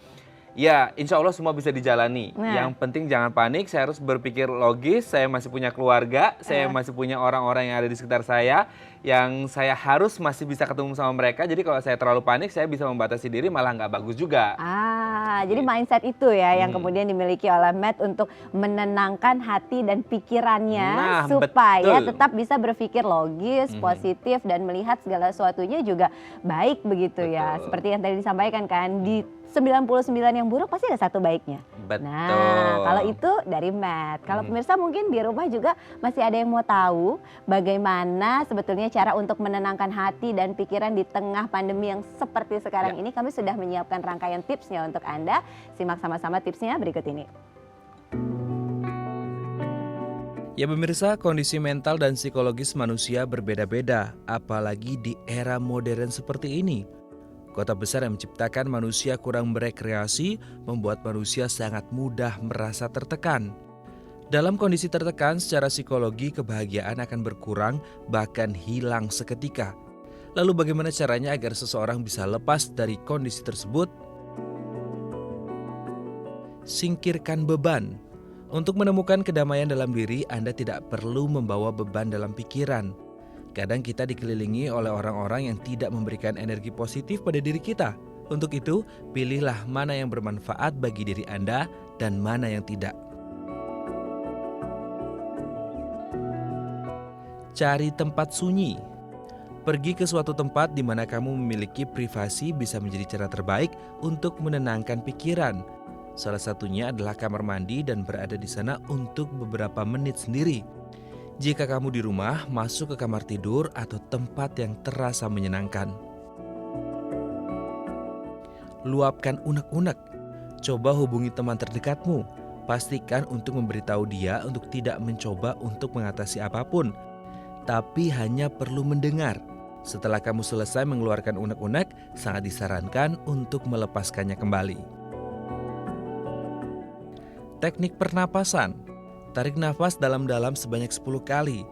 ya, insya Allah semua bisa dijalani. Yang penting jangan panik, saya harus berpikir logis, saya masih punya keluarga, saya masih punya orang-orang yang ada di sekitar saya, yang saya harus masih bisa ketemu sama mereka. Jadi kalau saya terlalu panik, saya bisa membatasi diri, malah nggak bagus juga. Jadi mindset itu ya yang kemudian dimiliki oleh Matt untuk menenangkan hati dan pikirannya supaya tetap bisa berpikir logis, positif, dan melihat segala sesuatunya juga baik begitu ya. Seperti yang tadi disampaikan kan, di 99 yang buruk pasti ada satu baiknya. Nah, kalau itu dari Matt. Kalau pemirsa mungkin di rumah juga masih ada yang mau tahu bagaimana sebetulnya cara untuk menenangkan hati dan pikiran di tengah pandemi yang seperti sekarang ini. Kami sudah menyiapkan rangkaian tipsnya untuk Anda. Simak sama-sama tipsnya berikut ini. Ya pemirsa, kondisi mental dan psikologis manusia berbeda-beda, apalagi di era modern seperti ini. Kota besar yang menciptakan manusia kurang berekreasi membuat manusia sangat mudah merasa tertekan. Dalam kondisi tertekan secara psikologi, kebahagiaan akan berkurang bahkan hilang seketika. Lalu bagaimana caranya agar seseorang bisa lepas dari kondisi tersebut? Singkirkan beban. Untuk menemukan kedamaian dalam diri, Anda tidak perlu membawa beban dalam pikiran. Kadang kita dikelilingi oleh orang-orang yang tidak memberikan energi positif pada diri kita. Untuk itu, pilihlah mana yang bermanfaat bagi diri Anda dan mana yang tidak. Cari tempat sunyi. Pergi ke suatu tempat di mana kamu memiliki privasi bisa menjadi cara terbaik untuk menenangkan pikiran. Salah satunya adalah kamar mandi dan berada di sana untuk beberapa menit sendiri. Jika kamu di rumah, masuk ke kamar tidur atau tempat yang terasa menyenangkan. Luapkan unek-unek. Coba hubungi teman terdekatmu. Pastikan untuk memberitahu dia untuk tidak mencoba untuk mengatasi apapun, tapi hanya perlu mendengar. Setelah kamu selesai mengeluarkan unek-unek, sangat disarankan untuk melepaskannya kembali. Teknik pernapasan. Tarik nafas dalam-dalam sebanyak 10 kali.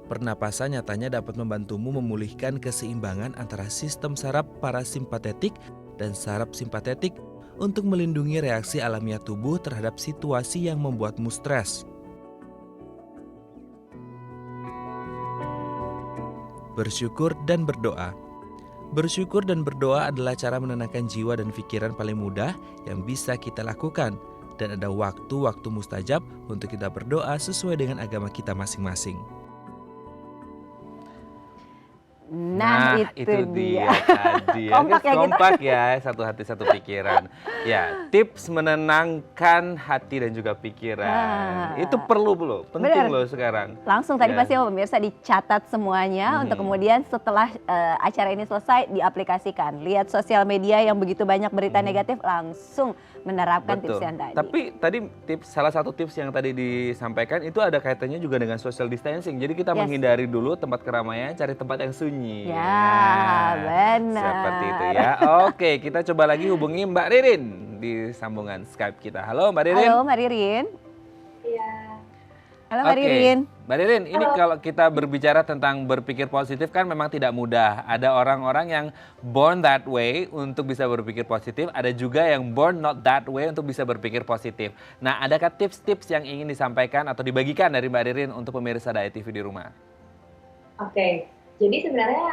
Pernapasan nyatanya dapat membantumu memulihkan keseimbangan antara sistem saraf parasimpatetik dan saraf simpatetik untuk melindungi reaksi alamiah tubuh terhadap situasi yang membuatmu stres. Bersyukur dan berdoa. Bersyukur dan berdoa adalah cara menenangkan jiwa dan pikiran paling mudah yang bisa kita lakukan. Dan ada waktu-waktu mustajab untuk kita berdoa sesuai dengan agama kita masing-masing. Nah itu dia tadi. Kompak ya, satu hati satu pikiran. Ya, tips menenangkan hati dan juga pikiran. Itu perlu belum? Penting loh sekarang. Langsung tadi pasti pemirsa dicatat semuanya untuk kemudian setelah acara ini selesai diaplikasikan. Lihat sosial media yang begitu banyak berita negatif, langsung menerapkan tips yang tadi. Tapi tadi salah satu tips yang tadi disampaikan itu ada kaitannya juga dengan social distancing. Jadi kita menghindari dulu tempat keramaian, cari tempat yang sunyi. Ya, benar. Seperti itu ya. Oke, kita coba lagi hubungi Mbak Ririn di sambungan Skype kita. Halo Mbak Ririn. Halo Mbak Ririn. Iya. Halo Mbak Ririn. Mbak Ririn, ini kalau kita berbicara tentang berpikir positif kan memang tidak mudah. Ada orang-orang yang born that way untuk bisa berpikir positif. Ada juga yang born not that way untuk bisa berpikir positif. Nah, adakah tips-tips yang ingin disampaikan atau dibagikan dari Mbak Ririn untuk pemirsa Daya TV di rumah? Oke, jadi sebenarnya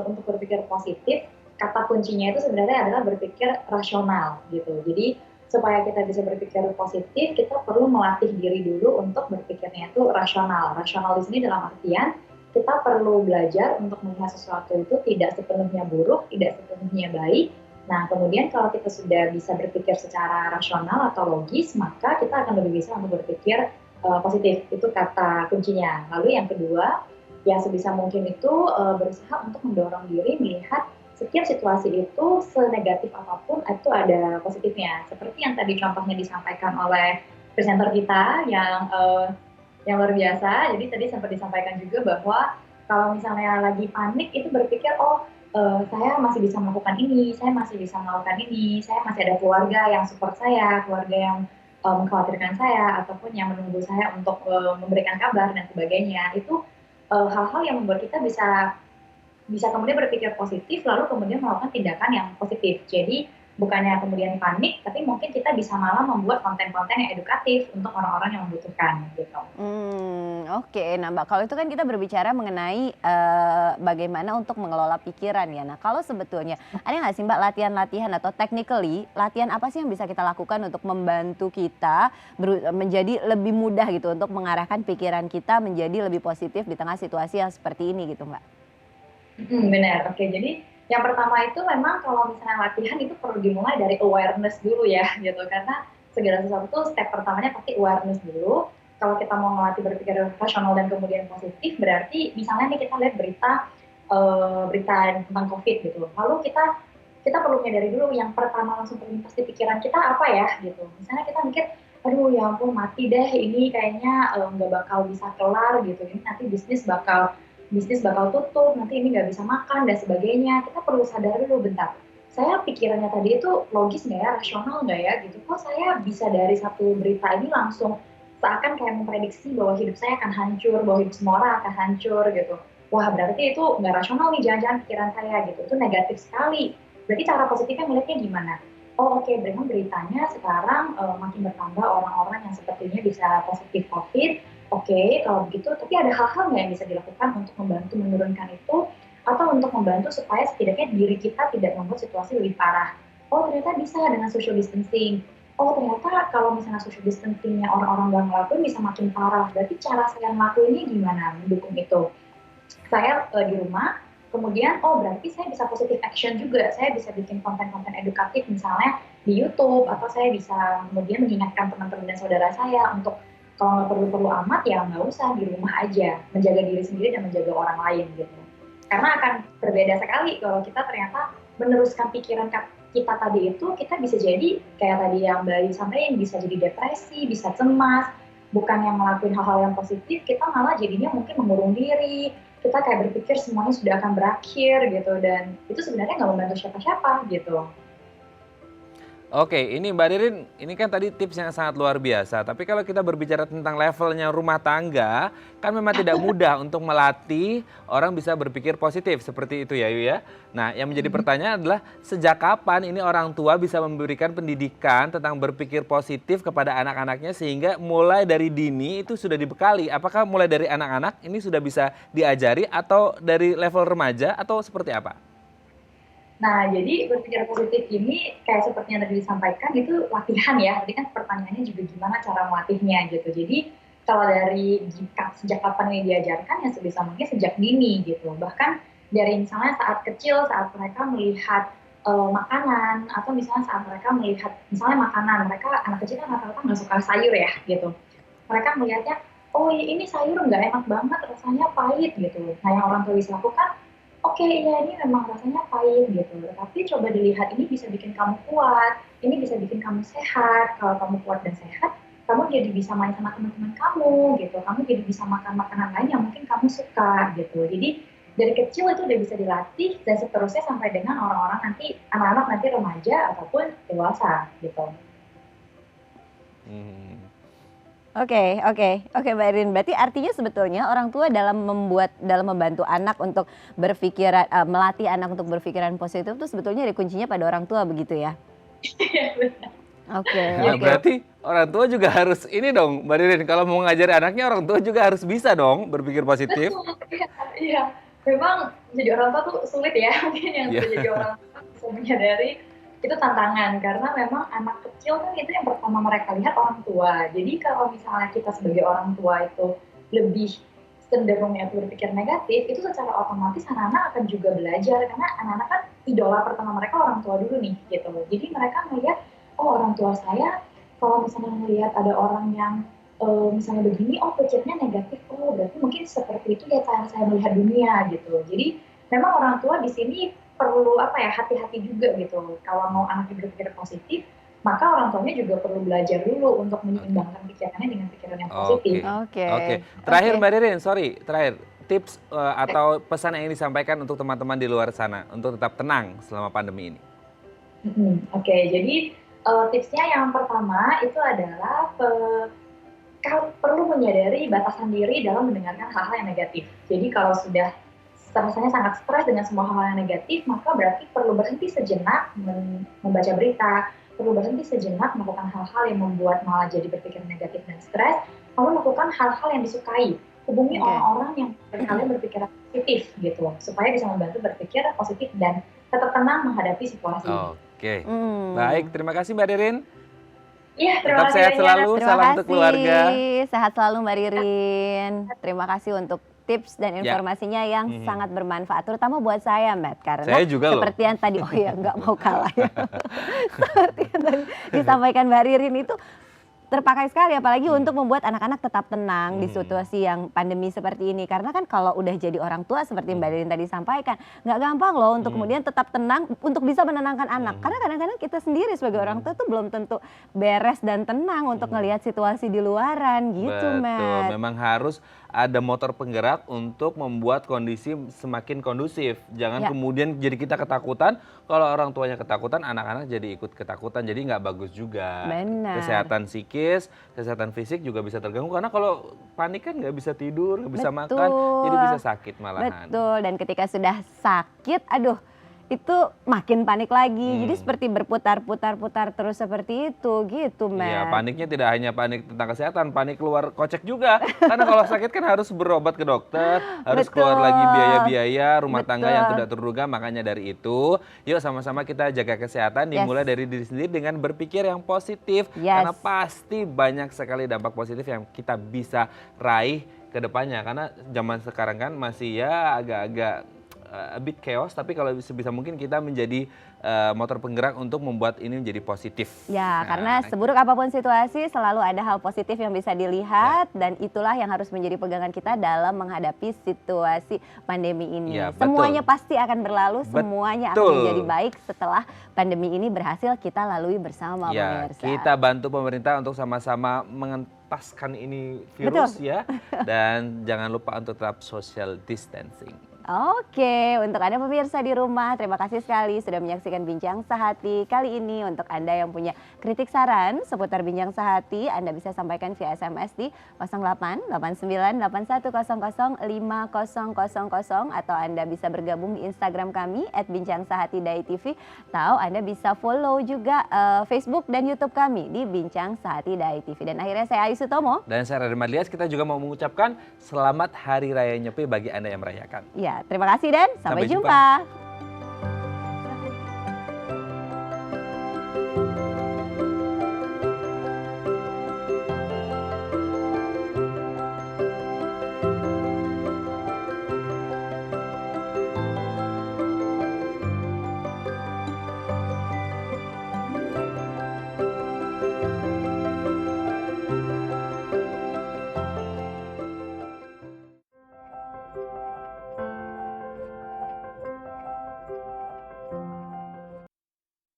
untuk berpikir positif, kata kuncinya itu sebenarnya adalah berpikir rasional gitu. Jadi supaya kita bisa berpikir positif, kita perlu melatih diri dulu untuk berpikirnya itu rasional. Rasional di sini dalam artian kita perlu belajar untuk melihat sesuatu itu tidak sepenuhnya buruk, tidak sepenuhnya baik. Nah, kemudian kalau kita sudah bisa berpikir secara rasional atau logis, maka kita akan lebih bisa untuk berpikir positif. Itu kata kuncinya. Lalu yang kedua, ya sebisa mungkin itu berusaha untuk mendorong diri melihat setiap situasi itu senegatif apapun itu ada positifnya. Seperti yang tadi contohnya disampaikan oleh presenter kita yang luar biasa. Jadi tadi sempat disampaikan juga bahwa kalau misalnya lagi panik itu berpikir saya masih bisa melakukan ini, saya masih bisa melakukan ini, saya masih ada keluarga yang support saya, keluarga yang mengkhawatirkan saya, ataupun yang menunggu saya untuk memberikan kabar dan sebagainya. Itu hal-hal yang membuat kita bisa bisa kemudian berpikir positif, lalu kemudian melakukan tindakan yang positif. Jadi bukannya kemudian panik, tapi mungkin kita bisa malah membuat konten-konten yang edukatif untuk orang-orang yang membutuhkan gitu. Oke. Nah, Mbak, kalau itu kan kita berbicara mengenai bagaimana untuk mengelola pikiran ya. Nah, kalau sebetulnya ada nggak sih Mbak latihan-latihan atau technically latihan apa sih yang bisa kita lakukan untuk membantu kita menjadi lebih mudah gitu untuk mengarahkan pikiran kita menjadi lebih positif di tengah situasi yang seperti ini gitu, Mbak? Benar. Oke, jadi yang pertama itu memang kalau misalnya latihan itu perlu dimulai dari awareness dulu ya gitu, karena segala sesuatu tuh step pertamanya pasti awareness dulu. Kalau kita mau melatih berpikir rasional dan kemudian positif, berarti misalnya nih kita lihat berita tentang COVID gitu. Lalu kita perlu menyadari dulu yang pertama langsung terlintas di pikiran kita apa ya gitu. Misalnya kita mikir, aduh ya ampun mati deh ini kayaknya nggak bakal bisa kelar gitu. Ini nanti bisnis bakal tutup, nanti ini nggak bisa makan dan sebagainya. Kita perlu sadar dulu bentar. Saya pikirannya tadi itu logis nggak ya, rasional nggak ya gitu. Kok saya bisa dari satu berita ini langsung seakan kayak memprediksi bahwa hidup saya akan hancur, bahwa hidup semua orang akan hancur gitu. Wah berarti itu nggak rasional nih jangan-jangan pikiran saya gitu. Itu negatif sekali. Berarti cara positifnya melihatnya gimana? Oh oke, memang beritanya sekarang makin bertambah orang-orang yang sepertinya bisa positif COVID. Oke, kalau begitu, tapi ada hal-hal nggak yang bisa dilakukan untuk membantu menurunkan itu, atau untuk membantu supaya setidaknya diri kita tidak membuat situasi lebih parah. Oh, ternyata bisa dengan social distancing. Oh, ternyata kalau misalnya social distancingnya orang-orang nggak ngelakuin bisa makin parah. Berarti cara saya ngelakuinnya gimana mendukung itu? Saya di rumah, kemudian oh berarti saya bisa positive action juga. Saya bisa bikin konten-konten edukatif misalnya di YouTube, atau saya bisa kemudian mengingatkan teman-teman dan saudara saya untuk kalau nggak perlu-perlu amat ya nggak usah di rumah aja, menjaga diri sendiri dan menjaga orang lain gitu. Karena akan berbeda sekali kalau kita ternyata meneruskan pikiran kita tadi itu, kita bisa jadi kayak tadi yang Mbak Ayu sampaikan, bisa jadi depresi, bisa cemas, bukan yang ngelakuin hal-hal yang positif, kita malah jadinya mungkin mengurung diri, kita kayak berpikir semuanya sudah akan berakhir gitu, dan itu sebenarnya nggak membantu siapa-siapa gitu. Oke, ini Mbak Ririn, ini kan tadi tips yang sangat luar biasa. Tapi kalau kita berbicara tentang levelnya rumah tangga, kan memang tidak mudah untuk melatih orang bisa berpikir positif seperti itu ya, Yu ya. Nah, yang menjadi pertanyaan adalah sejak kapan ini orang tua bisa memberikan pendidikan tentang berpikir positif kepada anak-anaknya sehingga mulai dari dini itu sudah dibekali. Apakah mulai dari anak-anak ini sudah bisa diajari atau dari level remaja atau seperti apa? Nah, jadi berpikir positif ini kayak seperti yang tadi disampaikan itu latihan ya. Tadi kan pertanyaannya juga gimana cara melatihnya gitu. Jadi kalau dari sejak kapan ini diajarkan ya sebisa mungkin sejak dini gitu. Bahkan dari misalnya saat kecil saat mereka melihat makanan, atau misalnya saat mereka melihat misalnya makanan, mereka anak kecil kan rata-rata nggak suka sayur ya gitu. Mereka melihatnya, oh ini sayur nggak enak banget, rasanya pahit gitu. Nah yang orang tua bisa lakukan, oke, iya ini memang rasanya pahit gitu, tapi coba dilihat ini bisa bikin kamu kuat, ini bisa bikin kamu sehat. Kalau kamu kuat dan sehat, kamu jadi bisa main sama teman-teman kamu gitu, kamu jadi bisa makan makanan lain yang mungkin kamu suka gitu. Jadi dari kecil itu udah bisa dilatih dan seterusnya sampai dengan orang-orang nanti, anak-anak nanti remaja ataupun dewasa gitu. Oke, Mbak Irin. Berarti artinya sebetulnya orang tua dalam membantu anak untuk berpikiran, melatih anak untuk berpikiran positif itu sebetulnya kuncinya pada orang tua begitu ya? Iya benar. Oke. Ya berarti orang tua juga harus ini dong Mbak Ririn, kalau mau ngajari anaknya orang tua juga harus bisa dong berpikir positif. Betul, iya. Memang jadi orang tua tuh sulit ya, mungkin yang Iya. sudah jadi orang tua bisa menyadari itu tantangan, karena memang anak kecil kan itu yang pertama mereka lihat orang tua. Jadi kalau misalnya kita sebagai orang tua itu lebih cenderungnya berpikir negatif, itu secara otomatis anak-anak akan juga belajar, karena anak-anak kan idola pertama mereka orang tua dulu nih gitu. Jadi mereka melihat, oh orang tua saya kalau misalnya melihat ada orang yang misalnya begini, oh pikirnya negatif, oh berarti mungkin seperti itu ya cara saya melihat dunia gitu. Jadi memang orang tua di sini perlu apa ya, hati-hati juga gitu. Kalau mau anaknya berpikir positif, maka orang tuanya juga perlu belajar dulu untuk menyeimbangkan pikirannya dengan pikiran yang positif. Oke. Oke. Oke. Terakhir Oke. Mbak Ririn, sorry, terakhir. tips atau pesan yang ingin disampaikan untuk teman-teman di luar sana untuk tetap tenang selama pandemi ini? Oke, jadi tipsnya yang pertama itu adalah perlu menyadari batasan diri dalam mendengarkan hal-hal yang negatif. Jadi kalau sudah rasanya sangat stres dengan semua hal yang negatif, maka berarti perlu berhenti sejenak membaca berita, perlu berhenti sejenak melakukan hal-hal yang membuat malah jadi berpikir negatif dan stres, lalu melakukan hal-hal yang disukai. Hubungi orang-orang yang kalian berpikir positif gitu, supaya bisa membantu berpikir positif dan tetap tenang menghadapi situasi. Oke, baik, terima kasih Mbak Ririn. Iya, Tetap sehat selalu, salam untuk keluarga. Sehat selalu Mbak Ririn. Terima kasih untuk tips dan informasinya yang sangat bermanfaat, terutama buat saya, Matt, karena saya juga seperti yang tadi, nggak mau kalah ya. Seperti yang tadi disampaikan Mbak Ririn itu terpakai sekali, apalagi untuk membuat anak-anak tetap tenang di situasi yang pandemi seperti ini. Karena kan kalau udah jadi orang tua seperti Mbak Ririn tadi sampaikan, nggak gampang loh untuk kemudian tetap tenang untuk bisa menenangkan anak. Karena kadang-kadang kita sendiri sebagai orang tua tuh belum tentu beres dan tenang untuk ngelihat situasi di luaran gitu, Matt. Betul, memang harus ada motor penggerak untuk membuat kondisi semakin kondusif. Jangan kemudian jadi kita ketakutan, kalau orang tuanya ketakutan, anak-anak jadi ikut ketakutan. Jadi nggak bagus juga. Benar. Kesehatan psikis, kesehatan fisik juga bisa terganggu. Karena kalau panik kan nggak bisa tidur, nggak bisa makan, jadi bisa sakit malahan. Betul, dan ketika sudah sakit, aduh, itu makin panik lagi. Jadi seperti berputar-putar terus seperti itu gitu, Matt. Iya, paniknya tidak hanya panik tentang kesehatan, panik keluar kocek juga. Karena kalau sakit kan harus berobat ke dokter, harus keluar lagi biaya-biaya rumah tangga yang tidak terduga. Makanya dari itu, yuk sama-sama kita jaga kesehatan, dimulai dari diri sendiri dengan berpikir yang positif. Karena pasti banyak sekali dampak positif yang kita bisa raih ke depannya. Karena zaman sekarang kan masih ya agak-agak a bit chaos, tapi kalau sebisa mungkin kita menjadi motor penggerak untuk membuat ini menjadi positif. Ya, karena seburuk apapun situasi selalu ada hal positif yang bisa dilihat dan itulah yang harus menjadi pegangan kita dalam menghadapi situasi pandemi ini. Semuanya pasti akan berlalu, semuanya akan menjadi baik setelah pandemi ini berhasil kita lalui bersama, pemirsa. Kita bantu pemerintah untuk sama-sama mengentaskan ini virus ya, dan jangan lupa untuk tetap social distancing. Oke, untuk Anda pemirsa di rumah, terima kasih sekali sudah menyaksikan Bincang Sehati kali ini. Untuk Anda yang punya kritik saran seputar Bincang Sehati, Anda bisa sampaikan via SMS di 088981005000 atau Anda bisa bergabung di Instagram kami @bincangsehatidai.tv atau Anda bisa follow juga Facebook dan YouTube kami di Bincang Sehati Dai TV. Dan akhirnya saya Ayu Sutomo. Dan saya Raden Madlias, kita juga mau mengucapkan selamat Hari Raya Nyepi bagi Anda yang merayakan. Ya, terima kasih dan sampai jumpa.